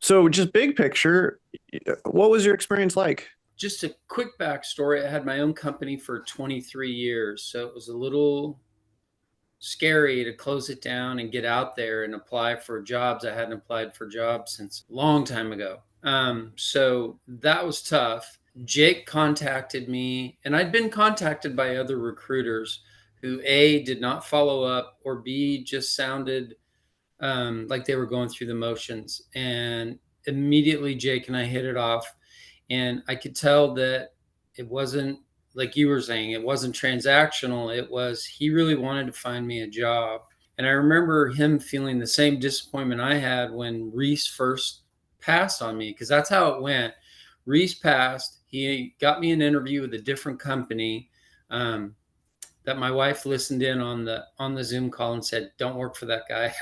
So just big picture, what was your experience like? Just a quick backstory. I had my own company for 23 years, so it was a little scary to close it down and get out there and apply for jobs. I hadn't applied for jobs since a long time ago. So that was tough. Jake contacted me, and I'd been contacted by other recruiters who A, did not follow up, or B, just sounded like they were going through the motions. And immediately, Jake and I hit it off. And I could tell that it wasn't like you were saying, it wasn't transactional. It was he really wanted to find me a job. And I remember him feeling the same disappointment I had when Reese first passed on me, because that's how it went. Reese passed. He got me an interview with a different company. That my wife listened in on the Zoom call and said, "Don't work for that guy."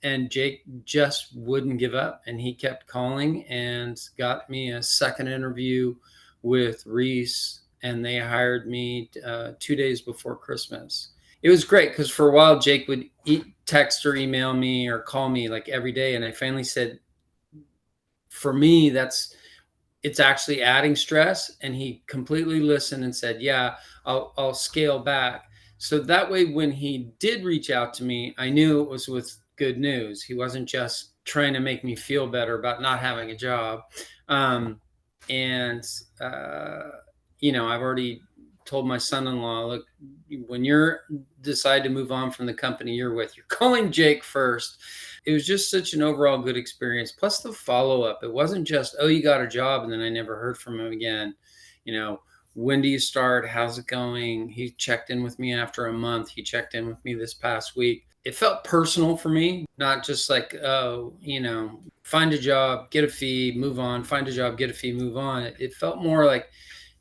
And Jake just wouldn't give up, and he kept calling and got me a second interview with Reese, and they hired me 2 days before Christmas. It was great because for a while Jake would text or email me or call me like every day, and I finally said, for me, it's actually adding stress. And he completely listened and said, yeah, I'll scale back. So that way, when he did reach out to me, I knew it was with good news. He wasn't just trying to make me feel better about not having a job. Um, and, uh, I've already told my son-in-law, look, when you're decide to move on from the company you're with, you're calling Jake first. It was just such an overall good experience. Plus the follow up. It wasn't just, oh, you got a job, and then I never heard from him again. You know, when do you start? How's it going? He checked in with me after a month. He checked in with me this past week. It felt personal for me, not just like, oh, find a job, get a fee, move on, find a job, get a fee, move on. It felt more like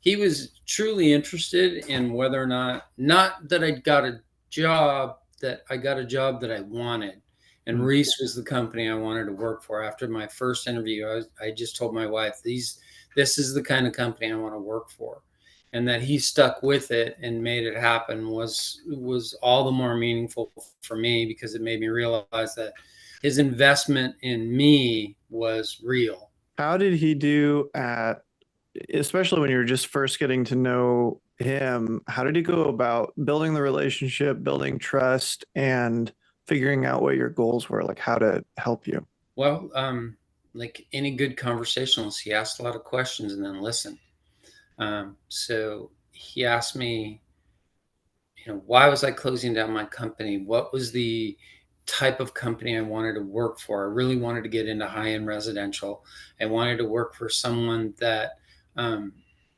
he was truly interested in whether or not that I got a job that I wanted. And Mm. Reese was the company I wanted to work for. After my first interview, I just told my wife, this is the kind of company I want to work for. And that he stuck with it and made it happen was all the more meaningful for me, because it made me realize that his investment in me was real. How did he do at, especially when you were just first getting to know him, how did he go about building the relationship, building trust, and figuring out what your goals were, like how to help you? Well, like any good conversationalist, he asked a lot of questions and then listened. So he asked me, why was I closing down my company? What was the type of company I wanted to work for? I really wanted to get into high end residential. I wanted to work for someone that um,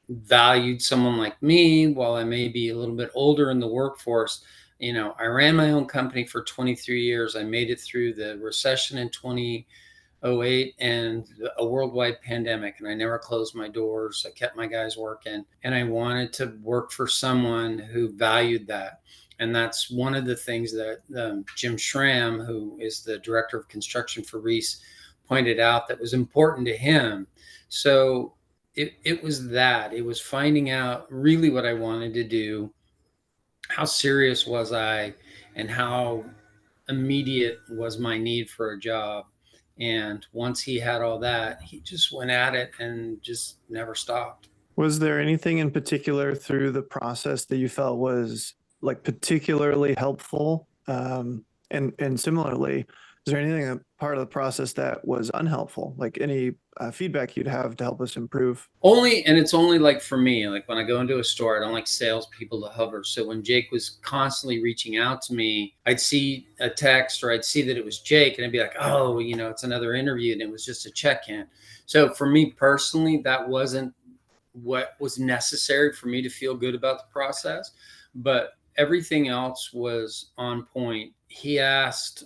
valued someone like me while I may be a little bit older in the workforce. I ran my own company for 23 years. I made it through the recession in 2008 and a worldwide pandemic, and I never closed my doors. I kept my guys working, and I wanted to work for someone who valued that. And that's one of the things that Jim Schramm, who is the director of construction for Reese, pointed out that was important to him. So it was that. It was finding out really what I wanted to do, how serious was I, and how immediate was my need for a job. And once he had all that, he just went at it and just never stopped. Was there anything in particular through the process that you felt was like particularly helpful? And similarly, is there anything a part of the process that was unhelpful? Like any feedback you'd have to help us improve? Only, and it's only like for me, like when I go into a store, I don't like salespeople to hover. So when Jake was constantly reaching out to me, I'd see a text or I'd see that it was Jake, and I'd be like, oh, it's another interview, and it was just a check in. So for me personally, that wasn't what was necessary for me to feel good about the process, but everything else was on point. He asked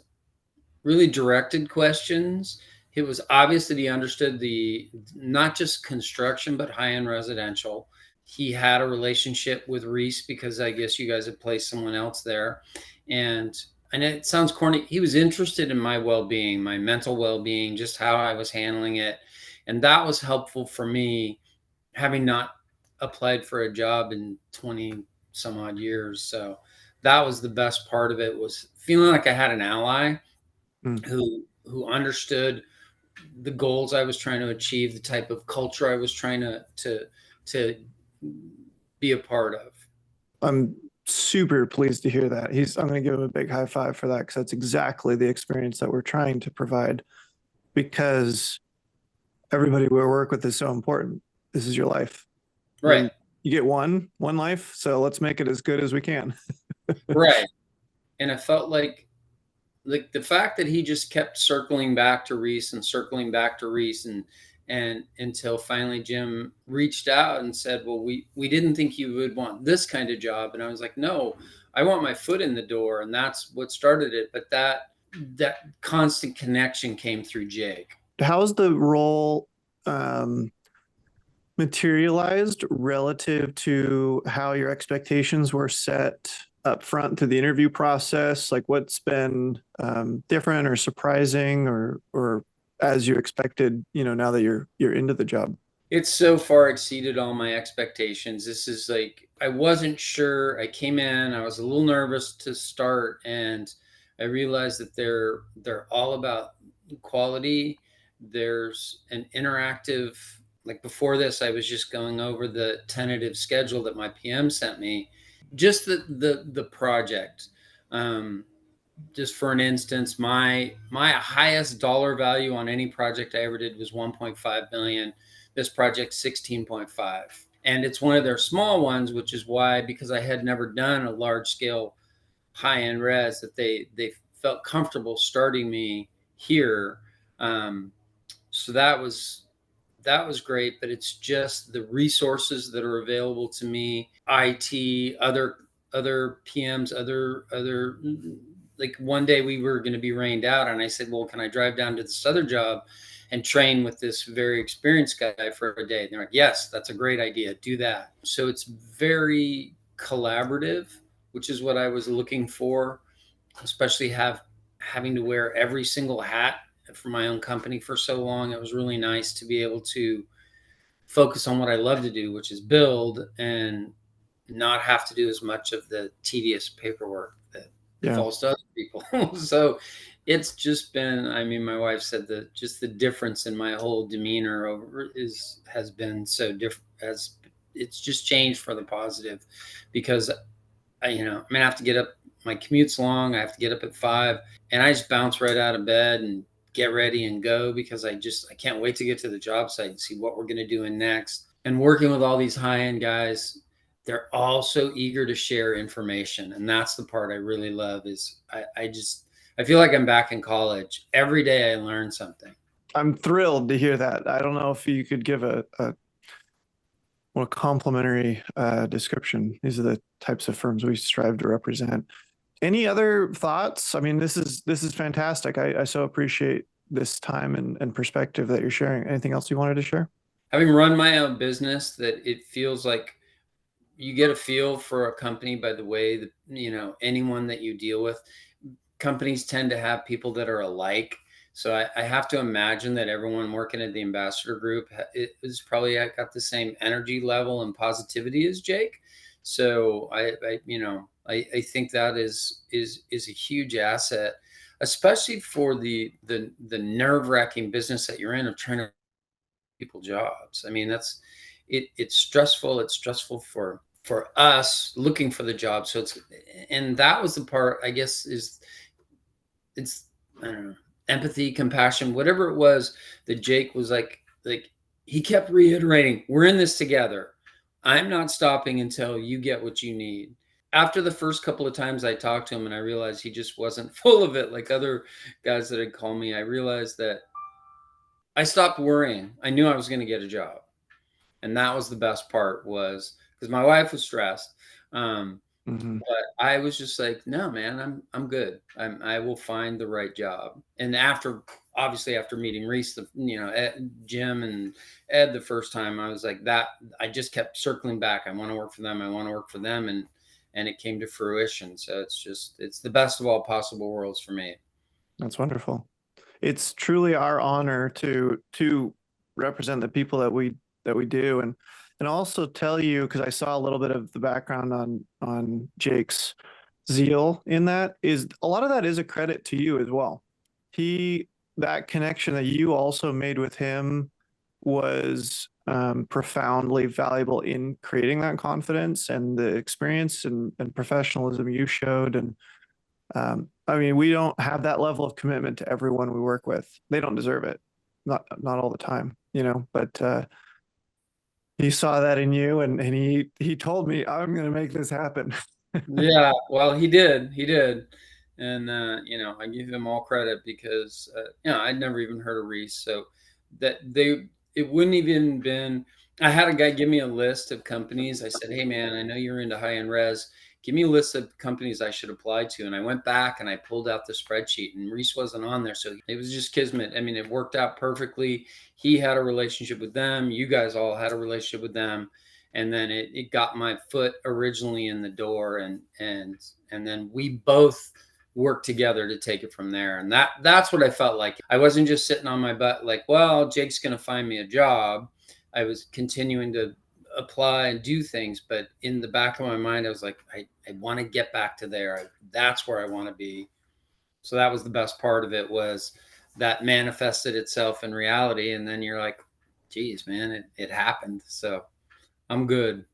really directed questions. It was obvious that he understood the not just construction but high-end residential. He had a relationship with Reese because I guess you guys had placed someone else there. And it sounds corny, he was interested in my well-being, my mental well-being, just how I was handling it. And that was helpful for me, having not applied for a job in 20 some odd years. So that was the best part of it, was feeling like I had an ally Mm. who understood the goals I was trying to achieve, the type of culture I was trying to be a part of. I'm super pleased to hear that. I'm going to give him a big high five for that because that's exactly the experience that we're trying to provide because everybody we work with is so important. This is your life. Right. You get one life, so let's make it as good as we can. Right. And I felt like the fact that he just kept circling back to Reese and circling back to Reese and until finally Jim reached out and said, "Well, we didn't think you would want this kind of job." And I was like, "No, I want my foot in the door." And that's what started it. But that constant connection came through Jake. How's the role um, materialized relative to how your expectations were set up front through the interview process? Like what's been different or surprising or as you expected, now that you're into the job? It's so far exceeded all my expectations. This is like I wasn't sure. I came in, I was a little nervous to start, and I realized that they're all about quality. There's an interactive, like before this, I was just going over the tentative schedule that my PM sent me. Just the project. Um, just for an instance, my highest dollar value on any project I ever did was 1.5 million. This project 16.5. And it's one of their small ones, which is why, because I had never done a large scale high end res, that they felt comfortable starting me here. Um, so that was great, but it's just the resources that are available to me, IT, other PMs, other like one day we were going to be rained out and I said, "Well, can I drive down to this other job and train with this very experienced guy for a day?" And they're like, "Yes, that's a great idea. Do that." So it's very collaborative, which is what I was looking for, especially having to wear every single hat for my own company for so long. It was really nice to be able to focus on what I love to do, which is build, and not have to do as much of the tedious paperwork that Yeah. falls to other people. So it's just been, I mean, my wife said that just the difference in my whole demeanor over is has been so different, as it's just changed for the positive, because I mean, I have to get up. My commute's long. I have to get up at 5, and I just bounce right out of bed and get ready and go, because I can't wait to get to the job site and see what we're going to do in next. And working with all these high end guys, they're all so eager to share information, and that's the part I really love. Is I feel like I'm back in college. Every day I learn something. I'm thrilled to hear that. I don't know if you could give a more complimentary description. These are the types of firms we strive to represent. Any other thoughts? I mean, this is fantastic. I so appreciate this time and perspective that you're sharing. Anything else you wanted to share? Having run my own business, that it feels like you get a feel for a company by the way that anyone that you deal with. Companies tend to have people that are alike, so I have to imagine that everyone working at the ambassador group is probably got the same energy level and positivity as Jake. So I think that is a huge asset, especially for the nerve-wracking business that you're in, of trying to people jobs. I mean, it's stressful. It's stressful for us looking for the job. So and that was the part, I guess, is it's I don't know, empathy, compassion, whatever it was, that Jake was like he kept reiterating, "We're in this together. I'm not stopping until you get what you need." After the first couple of times I talked to him and I realized he just wasn't full of it like other guys that had called me, I realized that I stopped worrying. I knew I was going to get a job. And that was the best part, was because my wife was stressed. Mm-hmm. But I was just like, "No, man, I'm good. I will find the right job." And obviously after meeting Reese, Jim and Ed the first time, I was like that. I just kept circling back. I want to work for them. I want to work for them, and it came to fruition. So it's the best of all possible worlds for me. That's wonderful. It's truly our honor to represent the people that we do and also tell you because I saw a little bit of the background on Jake's zeal in that is a lot of that is a credit to you as well. He that connection that you also made with him was profoundly valuable in creating that confidence and the experience and professionalism you showed. And I mean, we don't have that level of commitment to everyone we work with. They don't deserve it. Not all the time, you know, but he saw that in you, and he told me, I'm going to make this happen. Yeah, well, he did, and I give him all credit because I'd never even heard of Reese, so that they it wouldn't even been. I had a guy give me a list of companies. I said, "Hey, man, I know you're into high end res. Give me a list of companies I should apply to." And I went back and I pulled out the spreadsheet, and Reese wasn't on there, so it was just kismet. I mean, it worked out perfectly. He had a relationship with them. You guys all had a relationship with them, and then it got my foot originally in the door, and then we both worked together to take it from there. And that's what I felt like. I wasn't just sitting on my butt like, well, Jake's going to find me a job. I was continuing to apply and do things, but in the back of my mind I was like, I want to get back to there. That's where I want to be. So that was the best part of it, was that manifested itself in reality, and then you're like, geez, man, it happened. So I'm good.